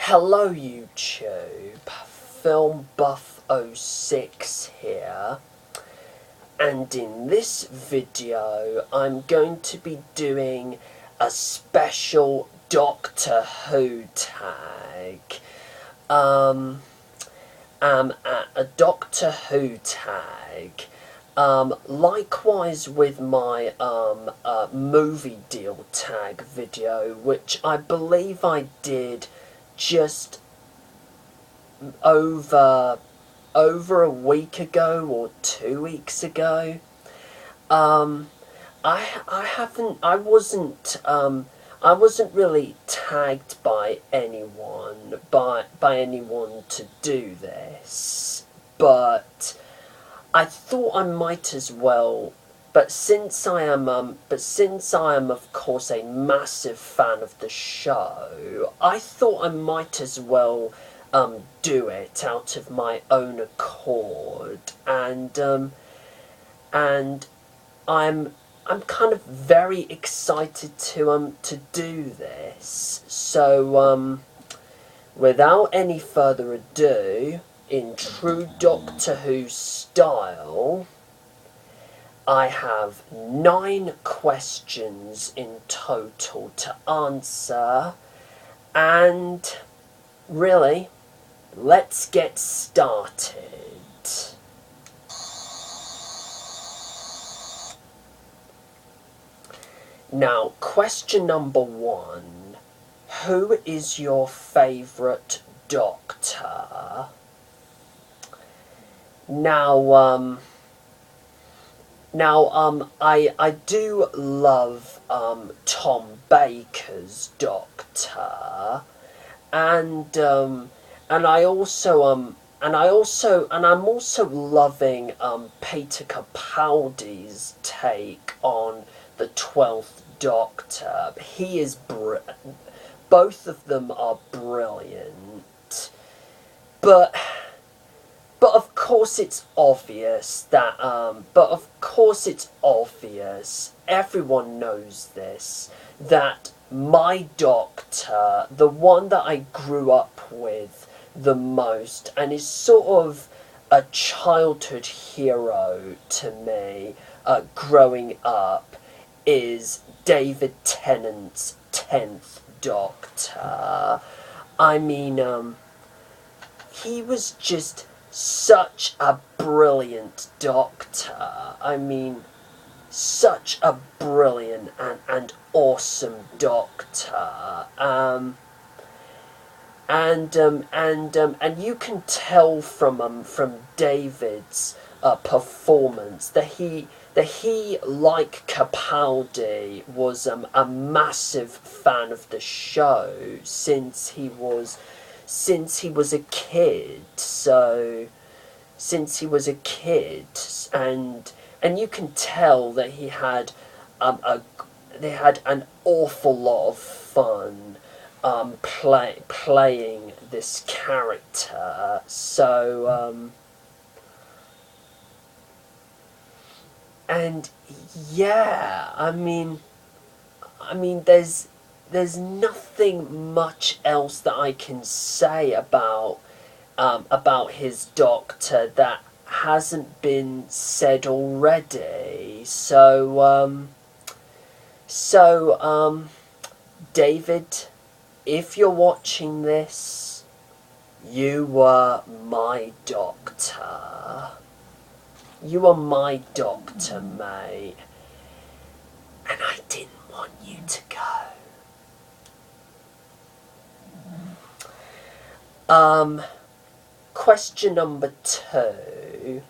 Hello YouTube, Film Buff 06 here, and in this video I'm going to be doing a special Doctor Who tag. A Doctor Who tag. Likewise with my movie deal tag video, which I believe I did just over a week ago or 2 weeks ago. I wasn't really tagged by anyone to do this, but I thought I might as well. But since I am of course a massive fan of the show, I thought I might as well do it out of my own accord, and I'm kind of very excited to do this. So without any further ado, in true Doctor Who style, I have 9 questions in total to answer, and really, let's get started. Now, question number 1. Who is your favourite Doctor? Now, I do love Tom Baker's Doctor, and I'm also loving Peter Capaldi's take on the 12th Doctor. He is both of them are brilliant, but of course it's obvious that, everyone knows this, that my Doctor, the one that I grew up with the most, and is sort of a childhood hero to me, growing up, is David Tennant's 10th Doctor. I mean, he was just such a brilliant Doctor. I mean, such a brilliant and awesome Doctor. And you can tell from David's performance that he, like Capaldi, was a massive fan of the show since he was a kid. So since he was a kid, and you can tell that they had an awful lot of fun playing this character. So and yeah, I mean there's nothing much else that I can say about his Doctor that hasn't been said already. So David, if you're watching this, you were my Doctor. You were my Doctor, mate. And I didn't want you to go. Question number 2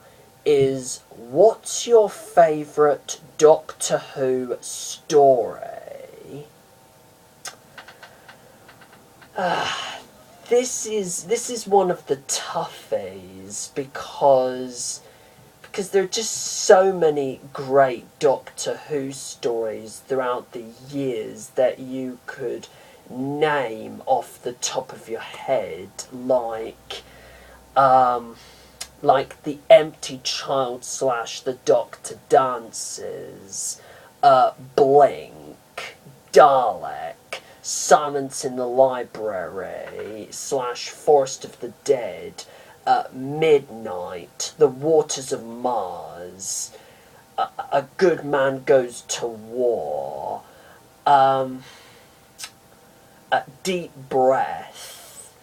is, what's your favourite Doctor Who story? This is one of the toughies, because there are just so many great Doctor Who stories throughout the years that you could name off the top of your head, like The Empty Child / The Doctor Dances, Blink, Dalek, Silence in the Library / Forest of the Dead, Midnight, The Waters of Mars, A Good Man Goes to War, Deep Breath,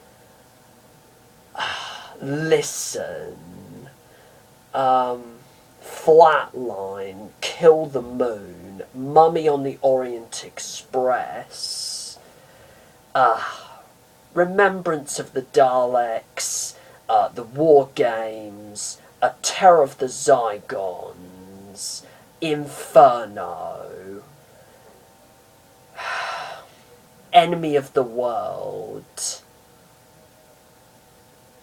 Listen, Flatline, Kill the Moon, Mummy on the Orient Express, Remembrance of the Daleks, The War Games, Terror of the Zygons, Inferno, Enemy of the World.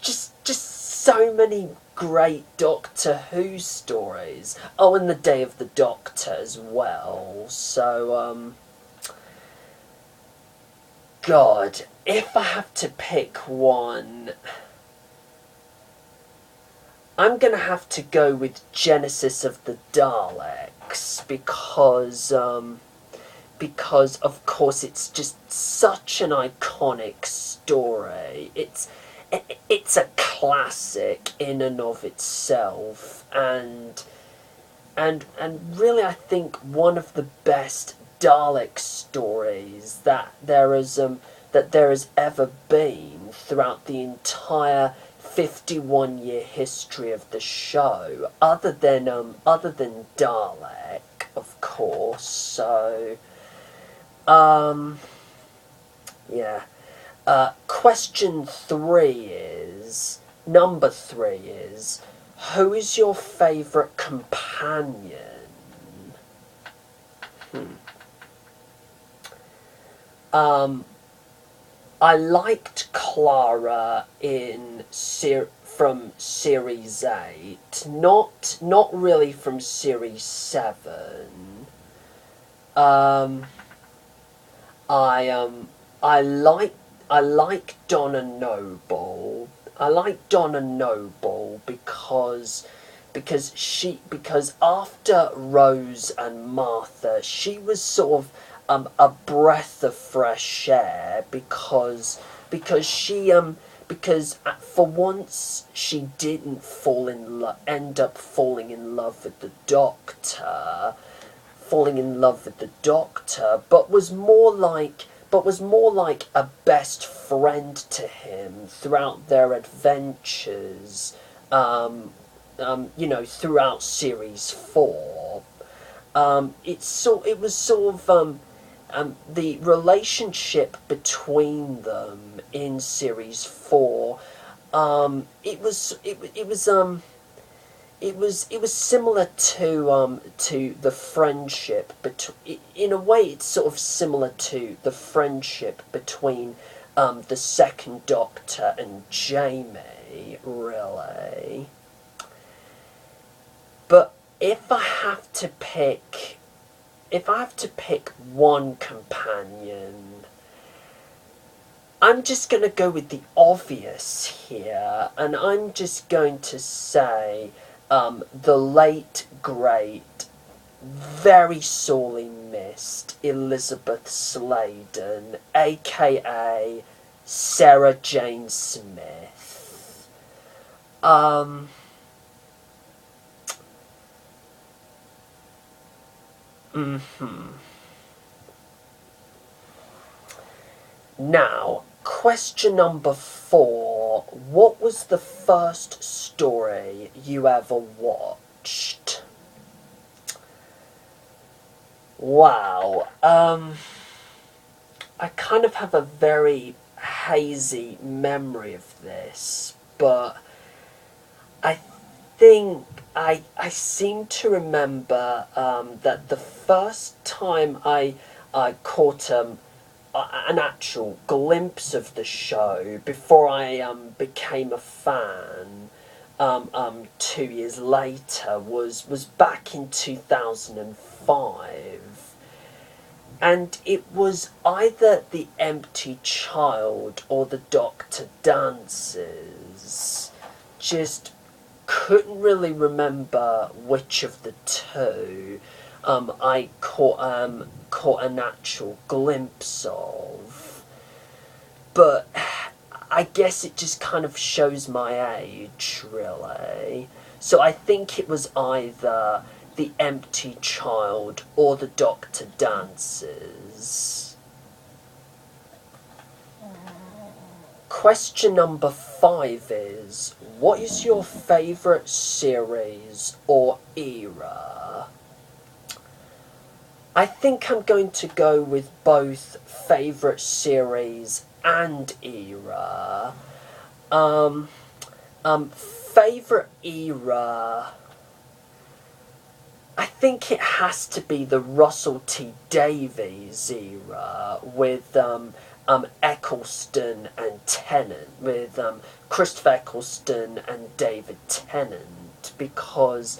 Just so many great Doctor Who stories. Oh, and The Day of the Doctor as well. So, God, if I have to pick one, I'm going to have to go with Genesis of the Daleks, because of course it's just such an iconic story. It's a classic in and of itself, and really I think one of the best Dalek stories that there has ever been throughout the entire 51-year history of the show, other than Dalek, of course. So, yeah. Question number 3 is, who is your favourite companion? I liked Clara from Series 8, not really from Series 7. I like Donna Noble. I like Donna Noble because after Rose and Martha, she was sort of a breath of fresh air, because for once she didn't end up falling in love with the Doctor, but was more like a best friend to him throughout their adventures, throughout Series 4. The relationship between them in Series 4, it was similar to the friendship in a way. It's sort of similar to the friendship between the Second Doctor and Jamie, really. But if I have to pick one companion, I'm just going to go with the obvious here, and I'm just going to say the late, great, very sorely missed Elizabeth Sladen, aka Sarah Jane Smith. Now, question number 4. What was the first story you ever watched? Wow. I kind of have a very hazy memory of this, but I think I seem to remember that the first time I caught an actual glimpse of the show before I became a fan 2 years later was back in 2005. And it was either The Empty Child or The Doctor Dances. Just couldn't really remember which of the two. I caught an actual glimpse of. But I guess it just kind of shows my age, really. So I think it was either The Empty Child or The Doctor Dances. Question number 5 is, what is your favourite series or era? I think I'm going to go with both favourite series and era. Favourite era, I think it has to be the Russell T Davies era with Eccleston and Tennant, with Christopher Eccleston and David Tennant, because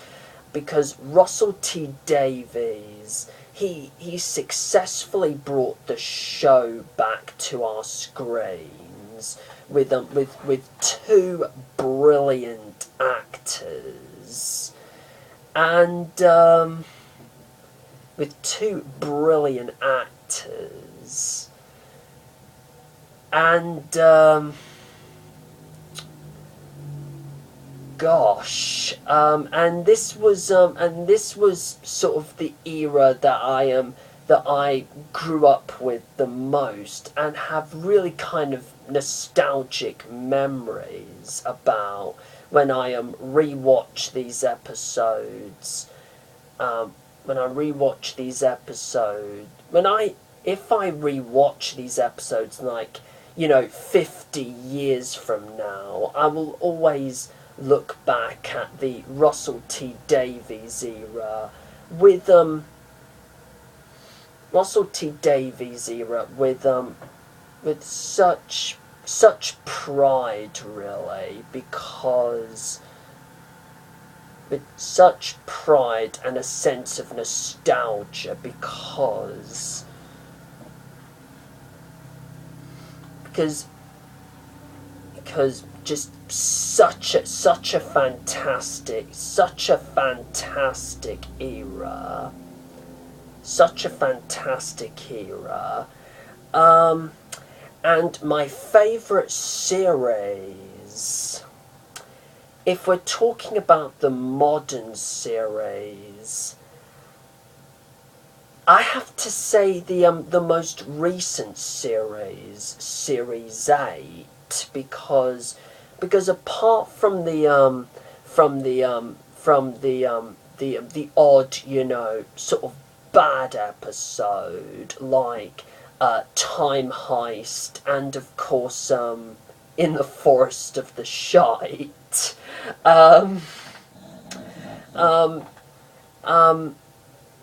Russell T Davies, he successfully brought the show back to our screens with two brilliant actors, and with two brilliant actors, and gosh, and this was sort of the era that I grew up with the most, and have really kind of nostalgic memories about when I rewatch these episodes. When I rewatch these episodes, if I rewatch these episodes, like, 50 years from now, I will always look back at the Russell T Davies era with such pride, really, because with such pride and a sense of nostalgia, because just such a fantastic era, and my favourite series, if we're talking about the modern series, I have to say the most recent series, Series 8, because apart from the odd, sort of bad episode like Time Heist, and of course In the Forest of the Shite,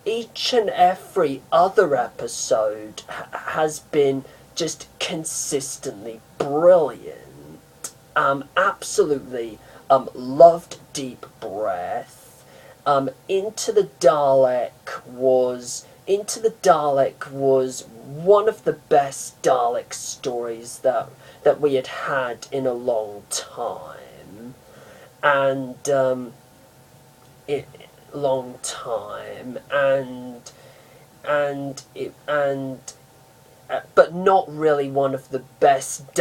each and every other episode has been just consistently brilliant. Absolutely loved Deep Breath. Into the Dalek was one of the best Dalek stories that we had in a long time, but not really one of the best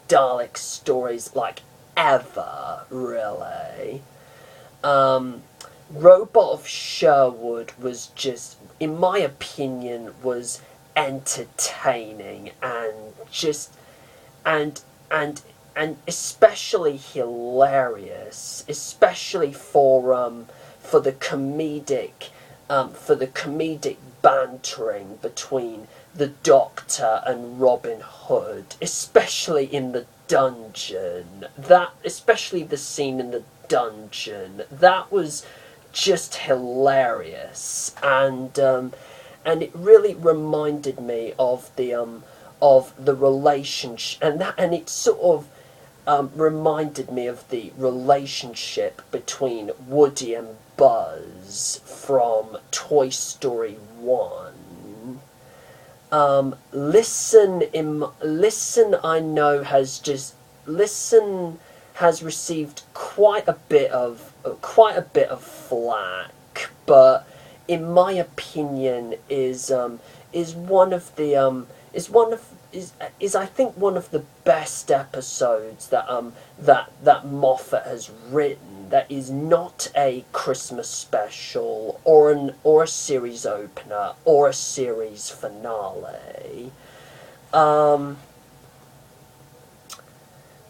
Dalek stories, like, ever, really. Robot of Sherwood was just, in my opinion, was entertaining and especially hilarious, especially for the comedic bantering between the Doctor and Robin Hood, especially in the dungeon. Especially the scene in the dungeon, that was just hilarious, and it really reminded me of the relationship, and it sort of reminded me of the relationship between Woody and Buzz from Toy Story 1. Listen, I know, has just... Listen has received quite a bit of flack, but in my opinion is one of the is I think one of the best episodes that Moffat has written, that is not a Christmas special or a series opener or a series finale.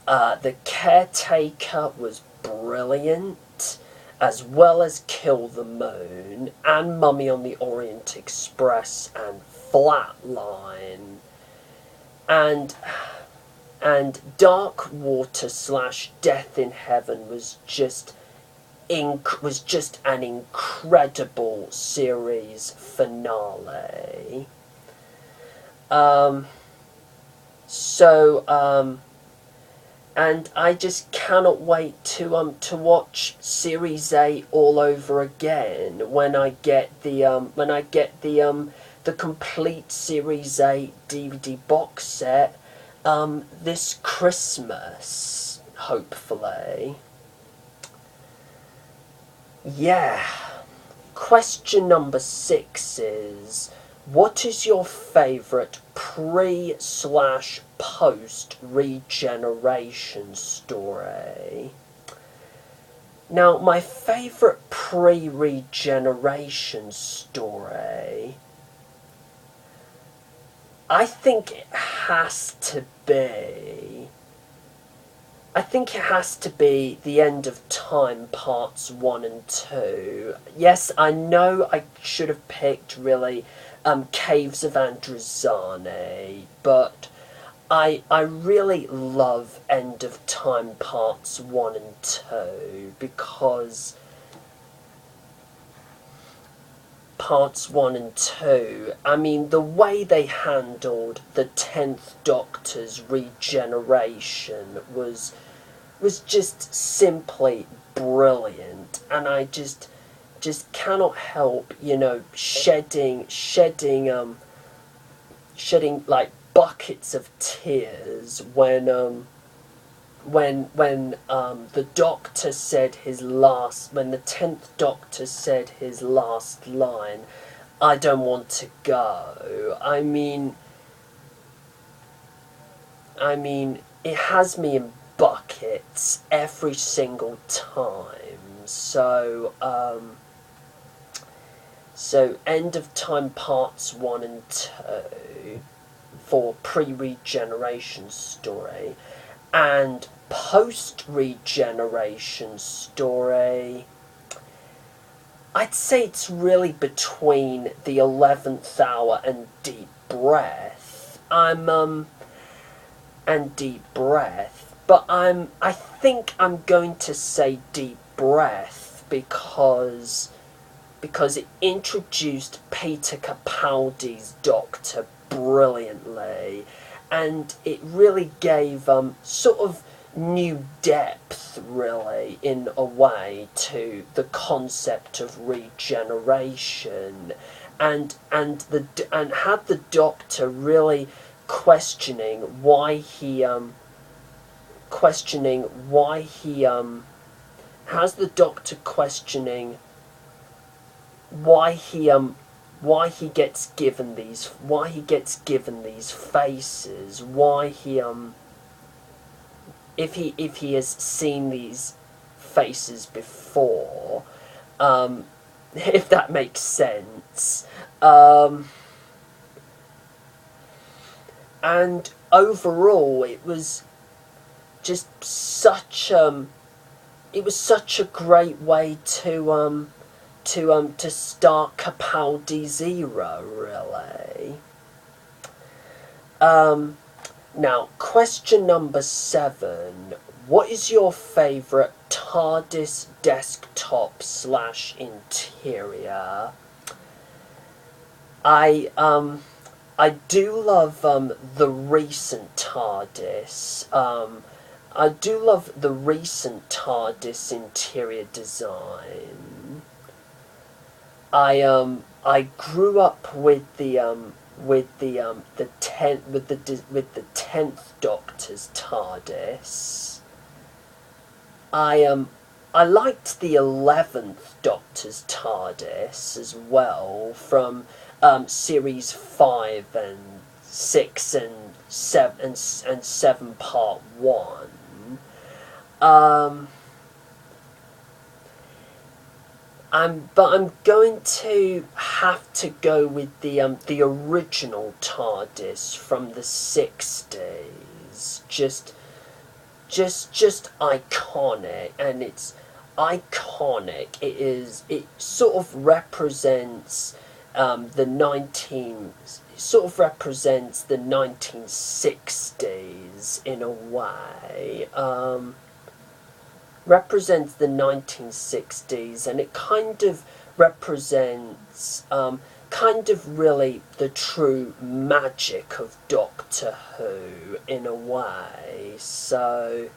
The Caretaker was brilliant, as well as Kill the Moon and Mummy on the Orient Express and Flatline. And Dark Water / Death in Heaven was just an incredible series finale. And I just cannot wait to watch Series 8 all over again when I get the complete Series 8 DVD box set this Christmas, hopefully. Yeah. Question number 6 is, what is your favourite pre/post regeneration story? Now, my favourite pre-regeneration story, I think it has to be The End of Time Parts 1 and 2. Yes, I know I should have picked, really, Caves of Androzani, but I really love End of Time Parts 1 and 2, because Parts 1 and 2, I mean, the way they handled the 10th Doctor's regeneration was just simply brilliant, and I just cannot help, shedding like buckets of tears when the Doctor said when the 10th Doctor said his last line, "I don't want to go." I mean, it has me in buckets every single time. So End of Time Parts 1 and 2 for pre-regeneration story, and post-regeneration story, I'd say it's really between The 11th Hour and Deep Breath. But I think I'm going to say Deep Breath because it introduced Peter Capaldi's Doctor brilliantly, and it really gave sort of new depth, really, in a way, to the concept of regeneration, and had the Doctor really questioning why he has the Doctor questioning why he gets given these faces, why he if he has seen these faces before, if that makes sense. And overall, it was just such a great way to start Capaldi's era, really. Now, question number 7. What is your favourite TARDIS desktop / interior? I do love the recent TARDIS. I do love the recent TARDIS interior design. I grew up with the 10th Doctor's TARDIS, I liked the 11th Doctor's TARDIS as well, from series 5 and 6 and 7 part 1. But I'm going to have to go with the original TARDIS from the 60s. Just iconic, and it's iconic. It sort of represents the 1960s in a way. Represents the 1960s, and it kind of represents kind of really the true magic of Doctor Who in a way. So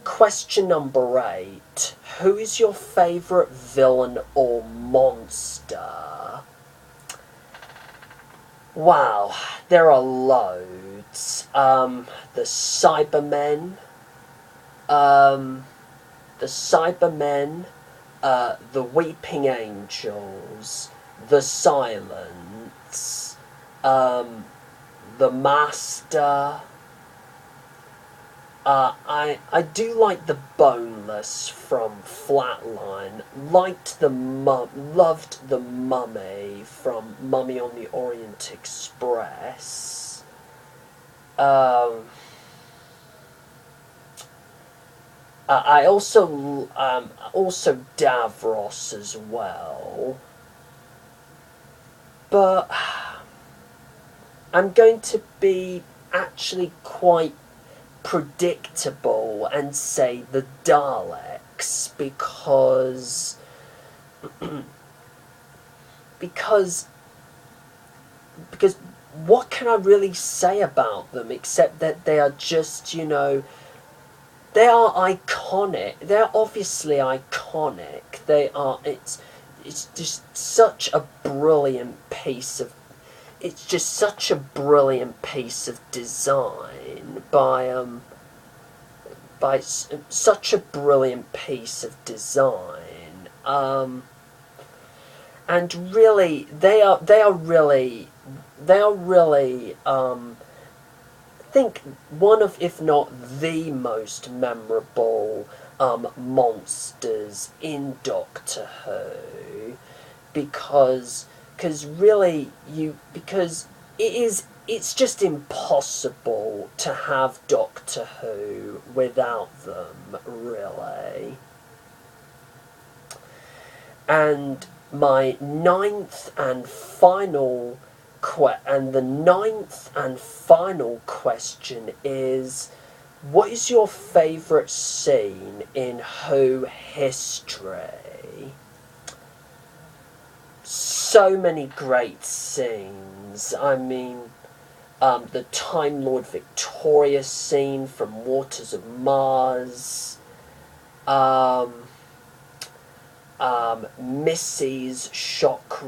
question number 8, who is your favourite villain or monster? Wow, there are loads. The Cybermen, the Weeping Angels, the Silence, the Master. I do like the Boneless from Flatline. Loved the Mummy from Mummy on the Orient Express. I also Davros as well, but I'm going to be actually quite predictable and say the Daleks, because what can I really say about them except that they are just, they are iconic. They're obviously iconic. It's just such a brilliant piece of design by such a brilliant piece of design. And really, they are really I think one of, if not the most memorable monsters in Doctor Who, because it's just impossible to have Doctor Who without them, really. And my ninth and final question is, what is your favourite scene in Who history? So many great scenes. I mean, the Time Lord Victoria scene from Waters of Mars, Missy's shock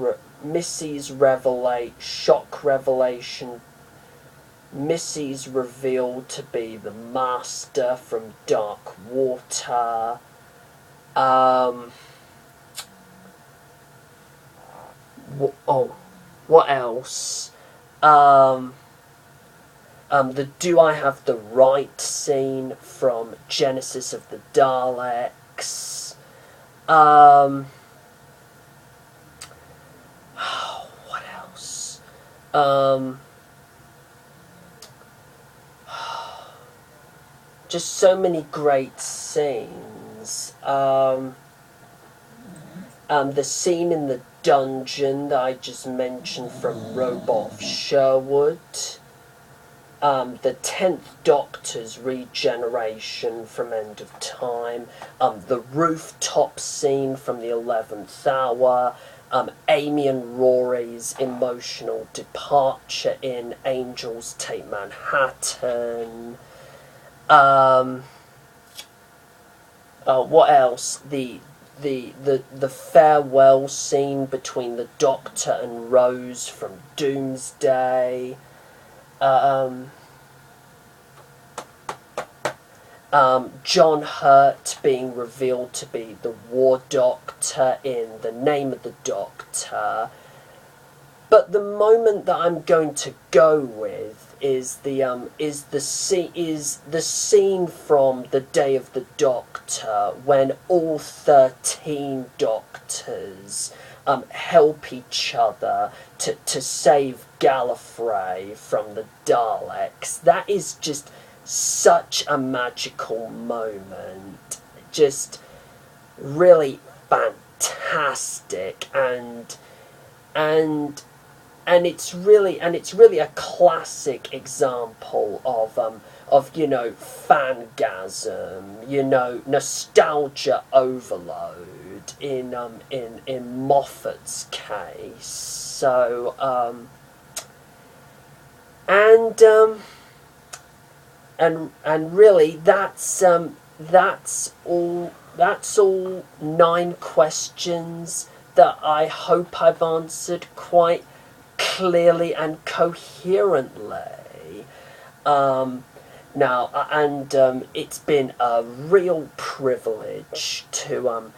revelation, Missy's revealed to be the Master from Dark Water. What else? The Do I Have the Right scene from Genesis of the Daleks. What else? Just so many great scenes. The scene in the dungeon that I just mentioned from Robot of Sherwood. The 10th Doctor's regeneration from End of Time. The rooftop scene from the 11th Hour. Amy and Rory's emotional departure in Angels Take Manhattan. What else? The farewell scene between the Doctor and Rose from John Hurt being revealed to be the War Doctor in The Name of the Doctor. But the moment that I'm going to go with is the scene from The Day of the Doctor, when all 13 Doctors help each other to save Gallifrey from the Daleks. That is just such a magical moment. Just really fantastic, and it's really a classic example of fangasm, nostalgia overload in Moffat's case. So and really that's all 9 questions that I hope I've answered quite clearly and coherently. It's been a real privilege to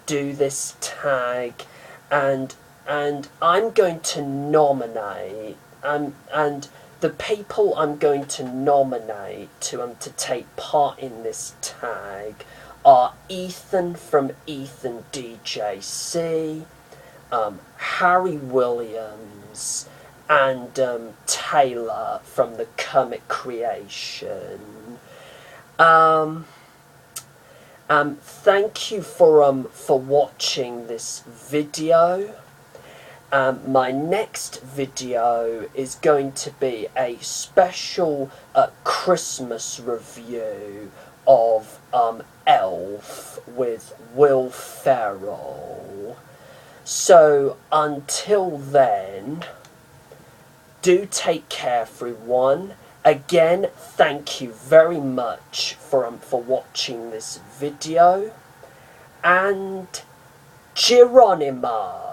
do this tag, and I'm going to nominate and the people I'm going to nominate to take part in this tag are Ethan from Ethandjc, Harry Williams, and Taylor from the Comic Creation. Thank you for watching this video. My next video is going to be a special Christmas review of Elf with Will Ferrell. So until then, do take care, everyone. Again, thank you very much for watching this video, and Geronima.